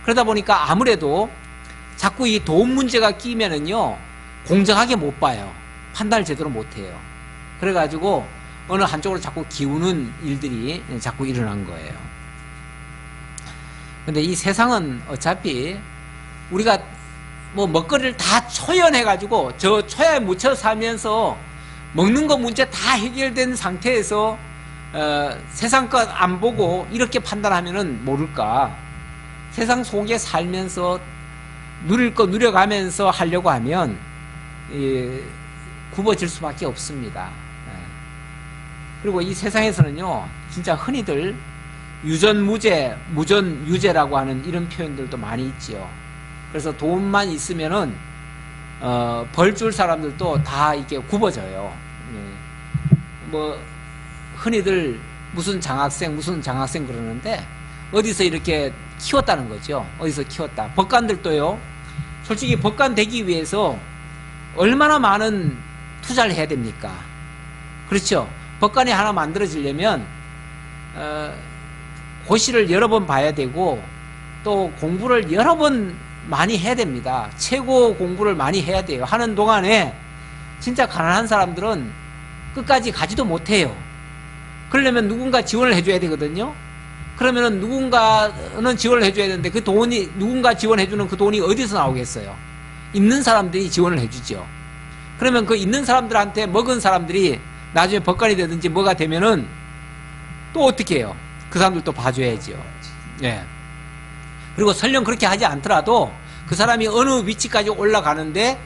그러다 보니까 아무래도 자꾸 이 돈 문제가 끼면은요, 공정하게 못 봐요. 판단을 제대로 못 해요. 그래가지고 어느 한쪽으로 자꾸 기우는 일들이 자꾸 일어난 거예요. 근데 이 세상은 어차피 우리가 뭐 먹거리를 다 초연해가지고 저 초야에 묻혀 살면서 먹는 거 문제 다 해결된 상태에서 세상 것 안 보고 이렇게 판단하면은 모를까. 세상 속에 살면서 누릴 거 누려가면서 하려고 하면 굽어질 수밖에 없습니다. 그리고 이 세상에서는요, 진짜 흔히들 유전무죄, 무전유죄라고 하는 이런 표현들도 많이 있지요. 그래서 돈만 있으면은 벌 줄 사람들도 다 이렇게 굽어져요. 뭐 흔히들 무슨 장학생 그러는데 어디서 이렇게 키웠다는 거죠. 어디서 키웠다. 법관들도요, 솔직히 법관 되기 위해서 얼마나 많은 투자를 해야 됩니까? 그렇죠. 법관이 하나 만들어지려면 고시를 여러 번 봐야 되고 또 공부를 여러 번 많이 해야 됩니다. 최고 공부를 많이 해야 돼요. 하는 동안에 진짜 가난한 사람들은 끝까지 가지도 못해요. 그러려면 누군가 지원을 해줘야 되거든요. 그러면은 누군가는 지원을 해줘야 되는데 그 돈이, 누군가 지원해주는 그 돈이 어디서 나오겠어요? 있는 사람들이 지원을 해주죠. 그러면 그 있는 사람들한테 먹은 사람들이 나중에 법관이 되든지 뭐가 되면은 또 어떻게 해요? 그 사람들도 봐줘야죠. 예. 그리고 설령 그렇게 하지 않더라도 그 사람이 어느 위치까지 올라가는데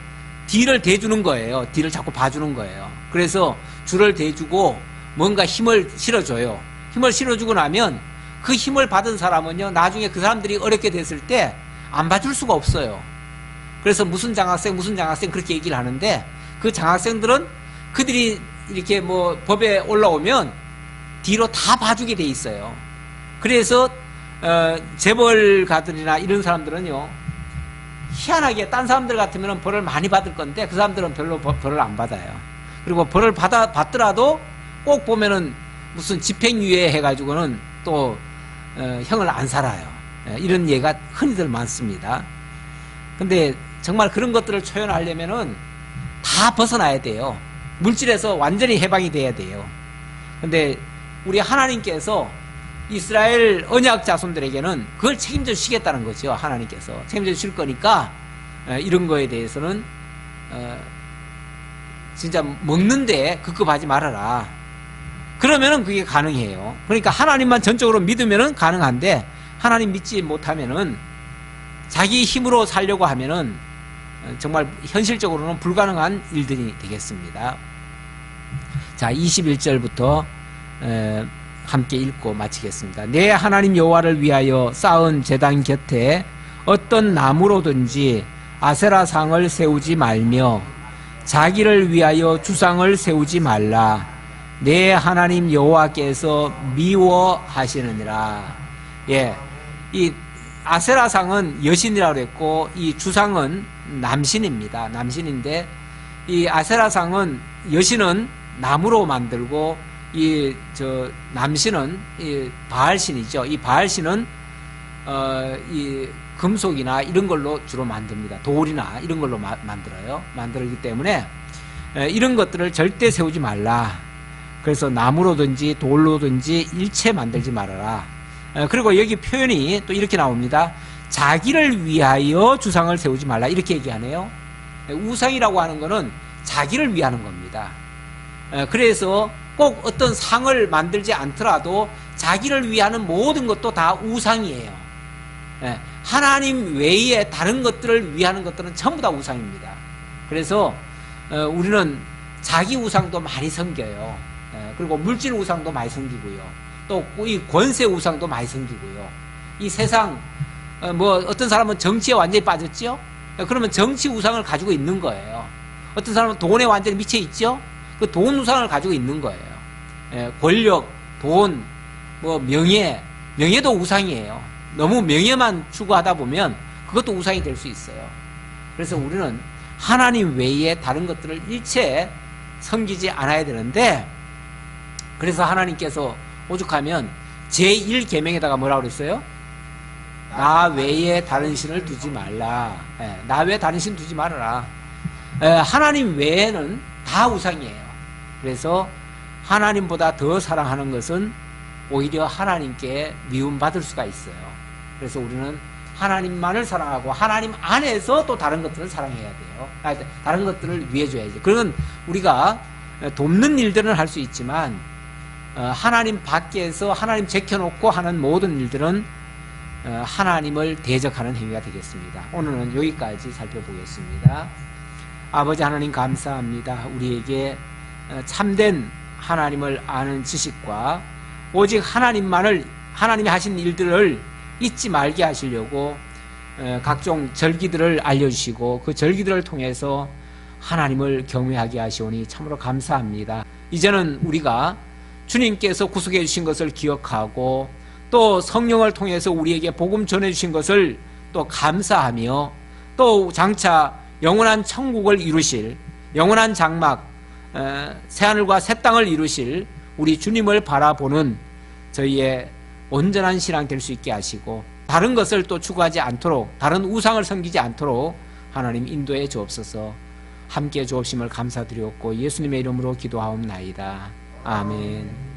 뒤를 대주는 거예요. 뒤를 자꾸 봐주는 거예요. 그래서 줄을 대주고 뭔가 힘을 실어줘요. 힘을 실어주고 나면 그 힘을 받은 사람은요, 나중에 그 사람들이 어렵게 됐을 때 안 봐줄 수가 없어요. 그래서 무슨 장학생 그렇게 얘기를 하는데, 그 장학생들은 그들이 이렇게 뭐 법에 올라오면 뒤로 다 봐주게 돼 있어요. 그래서 재벌가들이나 이런 사람들은요, 희한하게 딴 사람들 같으면 벌을 많이 받을 건데 그 사람들은 별로 벌을 안 받아요. 그리고 벌을 받더라도 꼭 보면은 무슨 집행유예 해가지고는 또 형을 안 살아요. 이런 예가 흔히들 많습니다. 근데 정말 그런 것들을 초연하려면은 다 벗어나야 돼요. 물질에서 완전히 해방이 돼야 돼요. 근데 우리 하나님께서 이스라엘 언약 자손들에게는 그걸 책임져 주시겠다는 거죠. 하나님께서 책임져 주실 거니까 이런 거에 대해서는 진짜 먹는데 급급하지 말아라. 그러면은 그게 가능해요. 그러니까 하나님만 전적으로 믿으면은 가능한데, 하나님 믿지 못하면은 자기 힘으로 살려고 하면은 정말 현실적으로는 불가능한 일들이 되겠습니다. 자, 21절부터 함께 읽고 마치겠습니다. 내 하나님 여호와를 위하여 쌓은 제단 곁에 어떤 나무로든지 아세라상을 세우지 말며 자기를 위하여 주상을 세우지 말라. 내 하나님 여호와께서 미워하시느니라. 예, 이 아세라상은 여신이라고 그랬고 이 주상은 남신입니다. 남신인데 이 아세라상은 여신은 나무로 만들고 이 남신은 이 바알신이죠. 이 바알신은 이 금속이나 이런 걸로 주로 만듭니다. 돌이나 이런 걸로 만들기 때문에 이런 것들을 절대 세우지 말라. 그래서 나무로든지 돌로든지 일체 만들지 말아라. 그리고 여기 표현이 또 이렇게 나옵니다. 자기를 위하여 주상을 세우지 말라. 이렇게 얘기하네요. 우상이라고 하는 것은 자기를 위하는 겁니다. 그래서 꼭 어떤 상을 만들지 않더라도 자기를 위하는 모든 것도 다 우상이에요. 하나님 외에 다른 것들을 위하는 것들은 전부 다 우상입니다. 그래서 우리는 자기 우상도 많이 섬겨요. 그리고 물질 우상도 많이 섬기고요. 또 이 권세 우상도 많이 섬기고요. 이 세상 뭐 어떤 사람은 정치에 완전히 빠졌죠. 그러면 정치 우상을 가지고 있는 거예요. 어떤 사람은 돈에 완전히 미쳐 있죠. 그 돈 우상을 가지고 있는 거예요. 권력, 돈, 뭐 명예도 우상이에요. 너무 명예만 추구하다 보면 그것도 우상이 될 수 있어요. 그래서 우리는 하나님 외에 다른 것들을 일체 섬기지 않아야 되는데, 그래서 하나님께서 오죽하면 제1계명에다가 뭐라고 그랬어요? 나 외에 다른 신을 두지 말라. 나 외에 다른 신 두지 말아라. 하나님 외에는 다 우상이에요. 그래서 하나님보다 더 사랑하는 것은 오히려 하나님께 미움받을 수가 있어요. 그래서 우리는 하나님만을 사랑하고 하나님 안에서 또 다른 것들을 사랑해야 돼요. 다른 것들을 위해줘야지. 그러면 우리가 돕는 일들은 할 수 있지만 하나님 밖에서 하나님 제켜놓고 하는 모든 일들은 하나님을 대적하는 행위가 되겠습니다. 오늘은 여기까지 살펴보겠습니다. 아버지 하나님 감사합니다. 우리에게 참된 하나님을 아는 지식과 오직 하나님이 하신 일들을 잊지 말게 하시려고 각종 절기들을 알려주시고 그 절기들을 통해서 하나님을 경외하게 하시오니 참으로 감사합니다. 이제는 우리가 주님께서 구속해 주신 것을 기억하고 또 성령을 통해서 우리에게 복음 전해 주신 것을 또 감사하며 또 장차 영원한 천국을 이루실 영원한 장막 새하늘과 새 땅을 이루실 우리 주님을 바라보는 저희의 온전한 신앙 될 수 있게 하시고 다른 것을 또 추구하지 않도록 다른 우상을 섬기지 않도록 하나님 인도해 주옵소서. 함께 주옵심을 감사드렸고 예수님의 이름으로 기도하옵나이다. 아멘.